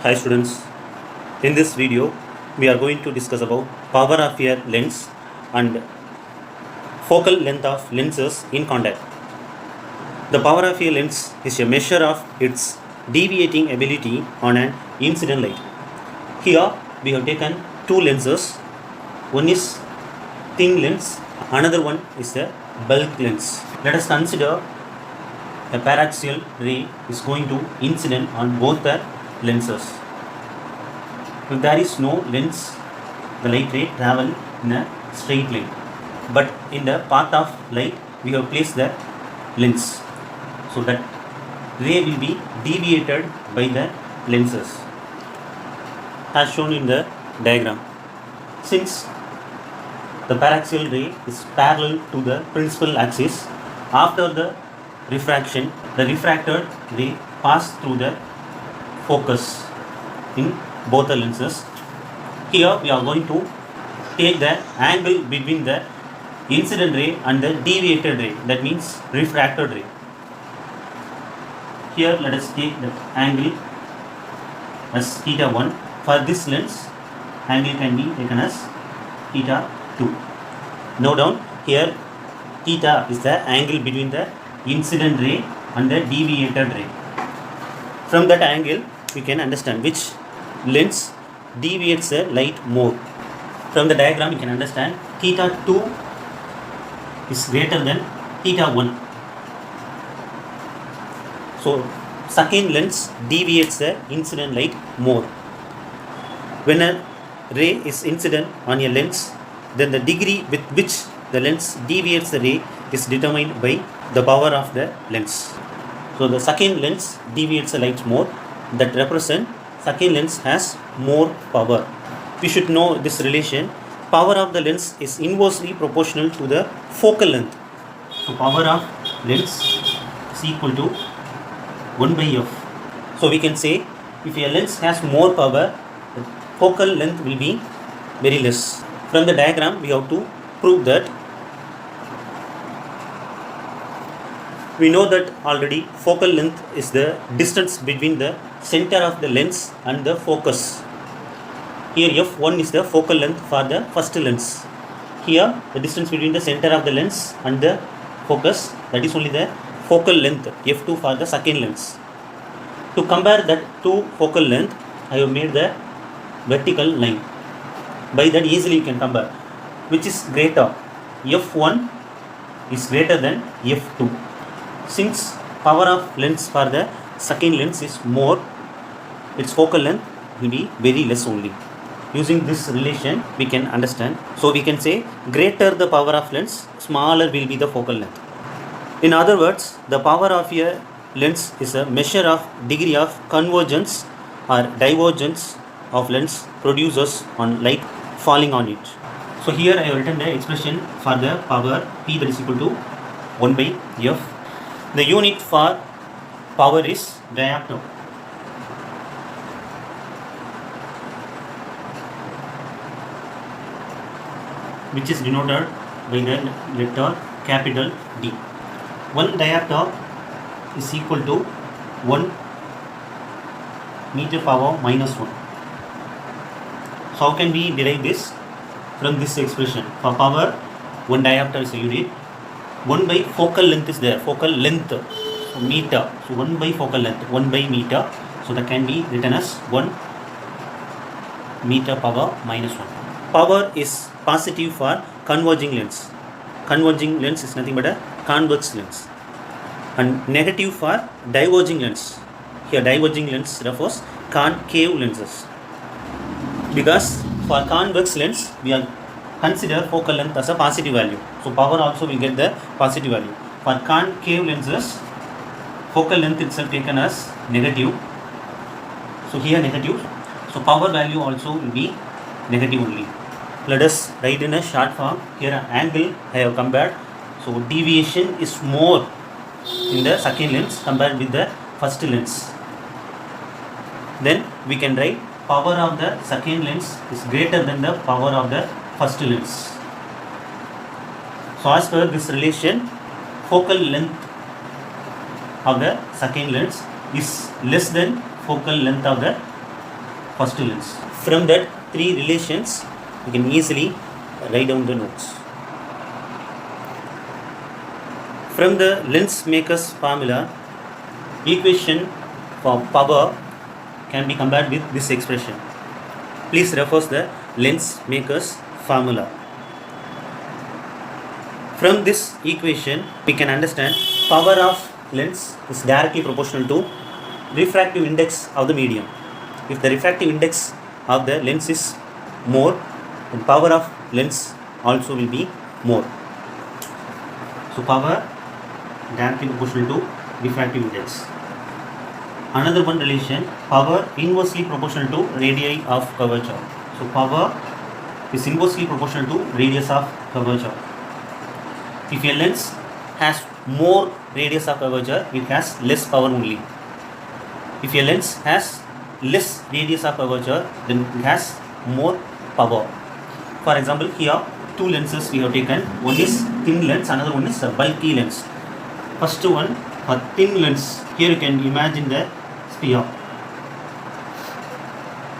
Hi students, in this video we are going to discuss about power of a lens and focal length of lenses in contact. The power of a lens is a measure of its deviating ability on an incident light. Here we have taken two lenses, one is thin lens, another one is a bulk lens. Let us consider a paraxial ray is going to incident on both the lenses. If there is no lens, the light ray travel in a straight line. But in the path of light, we have placed the lens. So that ray will be deviated by the lenses, as shown in the diagram. Since the paraxial ray is parallel to the principal axis, after the refraction, the refracted ray pass through the focus in both the lenses. Here we are going to take the angle between the incident ray and the deviated ray, that means refracted ray. Here let us take the angle as theta 1. For this lens, angle can be taken as theta 2. Note down, here theta is the angle between the incident ray and the deviated ray. From that angle, we can understand which lens deviates the light more. From the diagram, you can understand theta 2 is greater than theta 1. So, second lens deviates the incident light more. When a ray is incident on a lens, then the degree with which the lens deviates the ray is determined by the power of the lens. So, the second lens deviates the light more. That represent second lens has more power. We should know this relation. Power of the lens is inversely proportional to the focal length. So, power of lens is equal to 1 by f. So, we can say if a lens has more power, the focal length will be very less. From the diagram, we have to prove that. We know that already focal length is the distance between the center of the lens and the focus. Here f1 is the focal length for the first lens. Here the distance between the center of the lens and the focus, that is only the focal length, f2 for the second lens. To compare that two focal length, I have made the vertical line. By that easily you can compare which is greater, f1 is greater than f2. Since power of lens for the second lens is more, its focal length will be very less only. Using this relation, we can understand. So we can say greater the power of lens, smaller will be the focal length. In other words, the power of a lens is a measure of degree of convergence or divergence of lens produces on light falling on it. So here I have written the expression for the power P, that is equal to 1 by f. The unit for power is diopter. Which is denoted by the letter capital D. 1 diopter is equal to 1 meter power minus 1. So how can we derive this? From this expression, for power 1 diopter is a unit, 1 by focal length is there, focal length, so meter, so 1 by focal length, 1 by meter, so that can be written as 1 meter power minus 1. Power is positive for converging lens. Converging lens is nothing but a convex lens. And negative for diverging lens. Here diverging lens refers concave lenses. Because for convex lens, we are consider focal length as a positive value. So power also will get the positive value. For concave lenses, focal length itself taken as negative. So here negative. So power value also will be negative only. Let us write in a short form. Here angle I have compared. So deviation is more in the second lens compared with the first lens. Then we can write power of the second lens is greater than the power of the first lens. So as per this relation, focal length of the second lens is less than focal length of the first lens. From that three relations, you can easily write down the notes. From the lens maker's formula, equation for power can be compared with this expression. Please refer the lens maker's formula. From this equation, we can understand power of lens is directly proportional to refractive index of the medium. If the refractive index of the lens is more, then power of lens also will be more. So power directly proportional to refractive index. Another one relation, power inversely proportional to radii of curvature. So power is inversely proportional to radius of curvature. If a lens has more radius of curvature, it has less power only. If a lens has less radius of curvature, then it has more power. For example, here two lenses we have taken. One is thin lens, another one is a bulky lens. First one, a thin lens. Here you can imagine the sphere.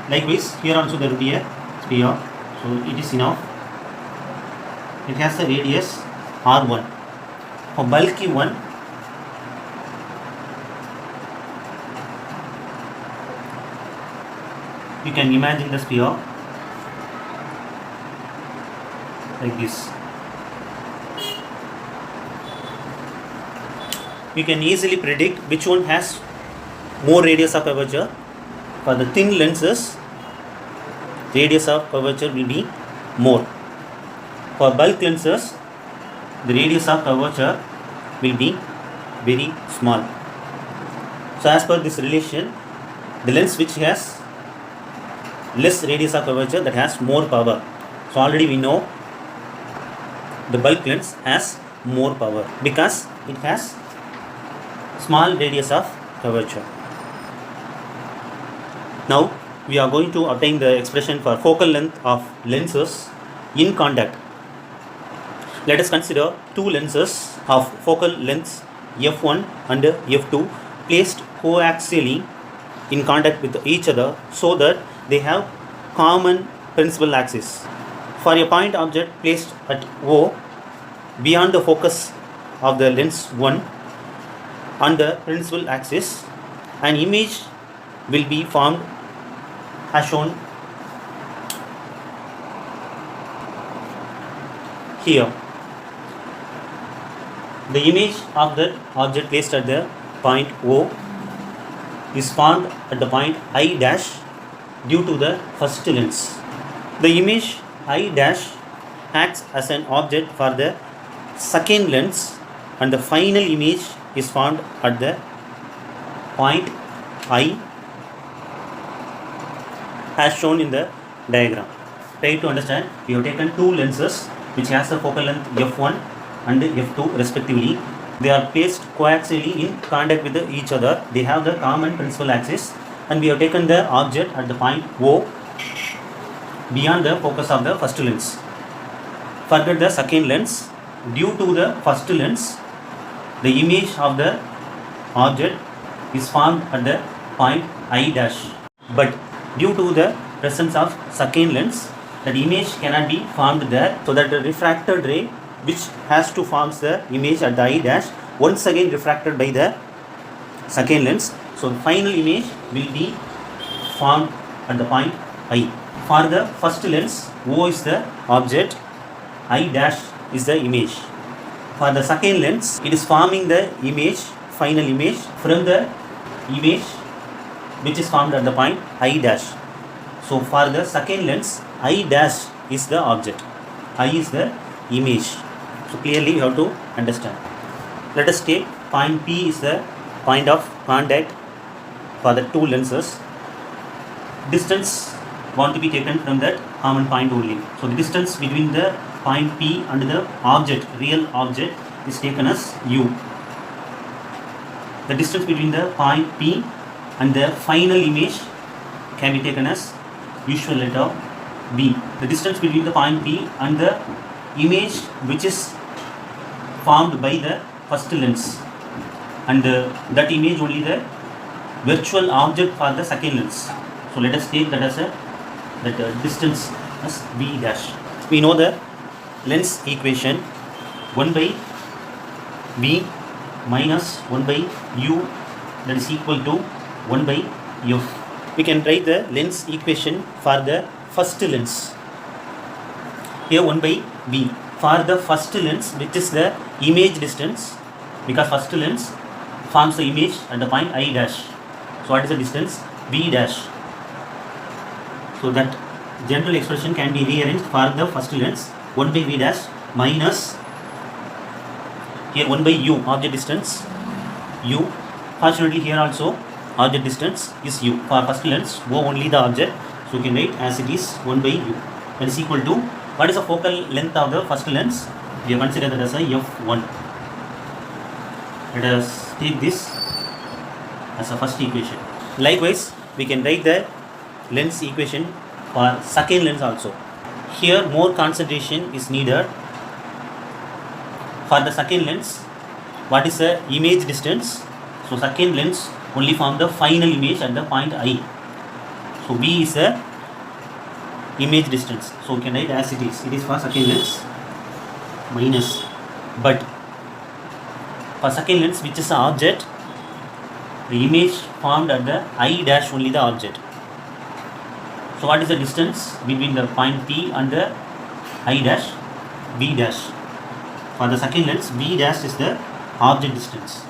Likewise, here also there will be a sphere. So it is enough. It has a radius R1. For bulky one, you can imagine the sphere like this. You can easily predict which one has more radius of curvature. For the thin lenses, radius of curvature will be more. For bulk lenses, the radius of curvature will be very small. So as per this relation, the lens which has less radius of curvature, that has more power. So already we know the bulk lens has more power because it has small radius of curvature. Now we are going to obtain the expression for focal length of lenses in contact. Let us consider two lenses of focal lengths f1 and f2 placed coaxially in contact with each other so that they have common principal axis. For a point object placed at O beyond the focus of the lens 1 on the principal axis, an image will be formed as shown here. The image of the object placed at the point O is formed at the point I dash due to the first lens. The image I dash acts as an object for the second lens and the final image is formed at the point I as shown in the diagram. Try to understand, we have taken two lenses which has the focal length f1 and f2 respectively. They are placed coaxially in contact with each other. They have the common principal axis and we have taken the object at the point O beyond the focus of the first lens. Forget the second lens. Due to the first lens, the image of the object is formed at the point I dash. But due to the presence of second lens, that image cannot be formed there, so that the refracted ray which has to form the image at the I dash once again refracted by the second lens. So the final image will be formed at the point I. For the first lens, O is the object, I dash is the image. For the second lens, it is forming the image, final image from the image which is formed at the point I dash. So for the second lens, I dash is the object, I is the image. So clearly you have to understand. Let us take point P is the point of contact for the two lenses. Distance want to be taken from that common point only. So the distance between the point P and the object, real object, is taken as U. The distance between the point P and the final image can be taken as usual letter B. The distance between the point P and the image which is formed by the first lens, and that image only the virtual object for the second lens. So let us take that as distance as v dash. We know the lens equation 1 by v minus 1 by u, that is equal to 1 by f. We can write the lens equation for the first lens. Here 1 by v for the first lens, which is the image distance, because first lens forms the image at the point I dash. So what is the distance? V dash. So that general expression can be rearranged for the first lens 1 by v dash minus here 1 by u, object distance u. Fortunately here also object distance is u. For first lens O only the object, so you can write as it is 1 by u, that is equal to, what is the focal length of the first lens? We consider that as a f1. Let us take this as a first equation. Likewise, we can write the lens equation for second lens also. Here more concentration is needed. For the second lens, what is the image distance? So second lens only form the final image at the point I. So V is the image distance. So we can write as it is. It is for second lens minus. But for second lens, which is the object, the image formed at the I dash only the object. So what is the distance between the point P and the I dash? V dash. For the second lens, V dash is the object distance,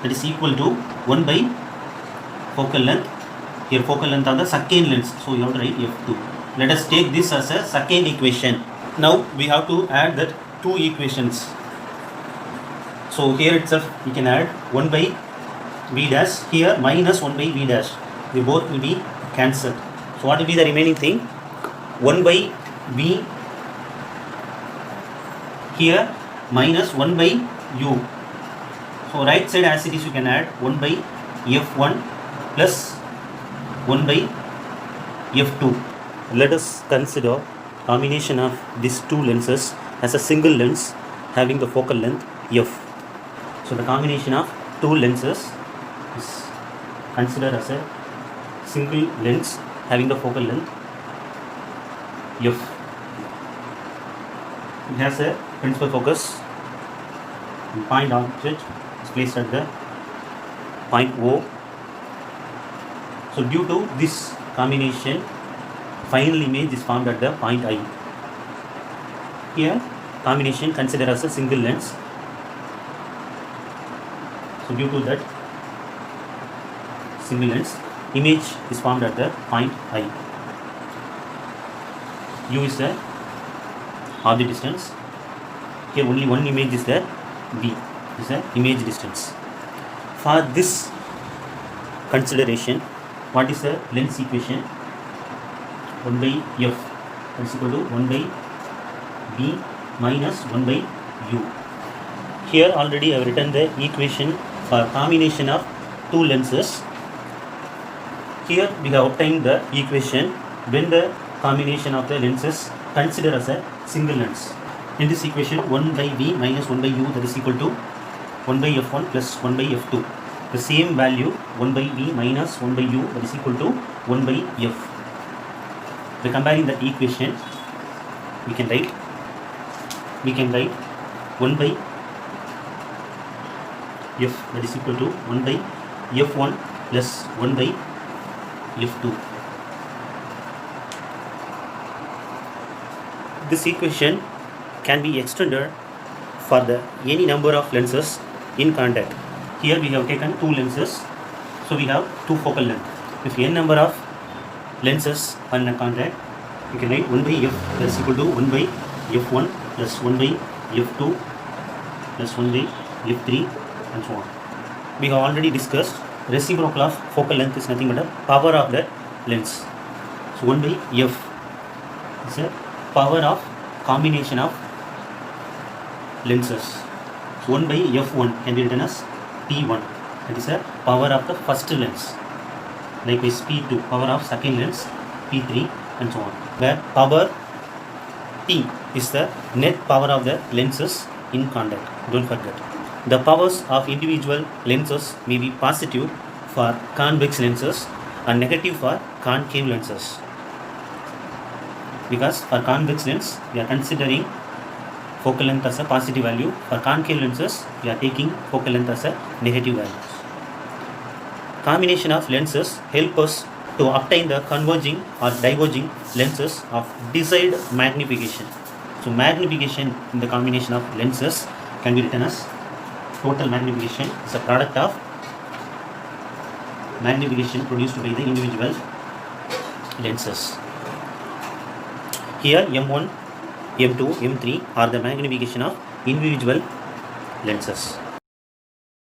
that is equal to 1 by focal length. Here focal length of the second lens, so you have to write f2. Let us take this as a second equation. Now we have to add that two equations. So here itself we can add 1 by v dash, here minus 1 by v dash. They both will be cancelled. So what will be the remaining thing? 1 by v here minus 1 by u. So right side as it is, you can add 1 by f1 plus 1 by f2. Let us consider combination of these two lenses as a single lens having the focal length f. So the combination of two lenses is considered as a single lens having the focal length f. It has a principal focus and point object is placed at the point O. So due to this combination, final image is formed at the point I. Here combination considered as a single lens. So due to that single lens, image is formed at the point I. U is the object distance. Here only one image is there. B is the image distance. For this consideration, what is the lens equation? 1 by f is equal to 1 by b minus 1 by u. Here already I have written the equation for combination of two lenses. Here we have obtained the equation when the combination of the lenses considered as a single lens. In this equation, 1 by v minus 1 by u, that is equal to 1 by f1 plus 1 by f2. The same value 1 by v minus 1 by u, that is equal to 1 by f. By comparing the equation, we can write 1 by f, that is equal to 1 by f1 plus 1 by f2. This equation can be extended for the any number of lenses in contact. Here we have taken two lenses, so we have two focal length. If n number of lenses are in a contact, you can write 1 by f, that is equal to 1 by f1 plus 1 by f2 plus 1 by f3 and so on. We have already discussed reciprocal of focal length is nothing but a power of the lens. So 1 by f is a power of combination of lenses. So 1 by f1 can be written as p1, that is a power of the first lens. Likewise p2, power of second lens, p3 and so on. Where power p is the net power of the lenses in contact. Don't forget. The powers of individual lenses may be positive for convex lenses and negative for concave lenses, because for convex lens we are considering focal length as a positive value. For concave lenses we are taking focal length as a negative value. Combination of lenses help us to obtain the converging or diverging lenses of desired magnification. So magnification in the combination of lenses can be written as total magnification is a product of magnification produced by the individual lenses. Here M1, M2, M3 are the magnification of individual lenses.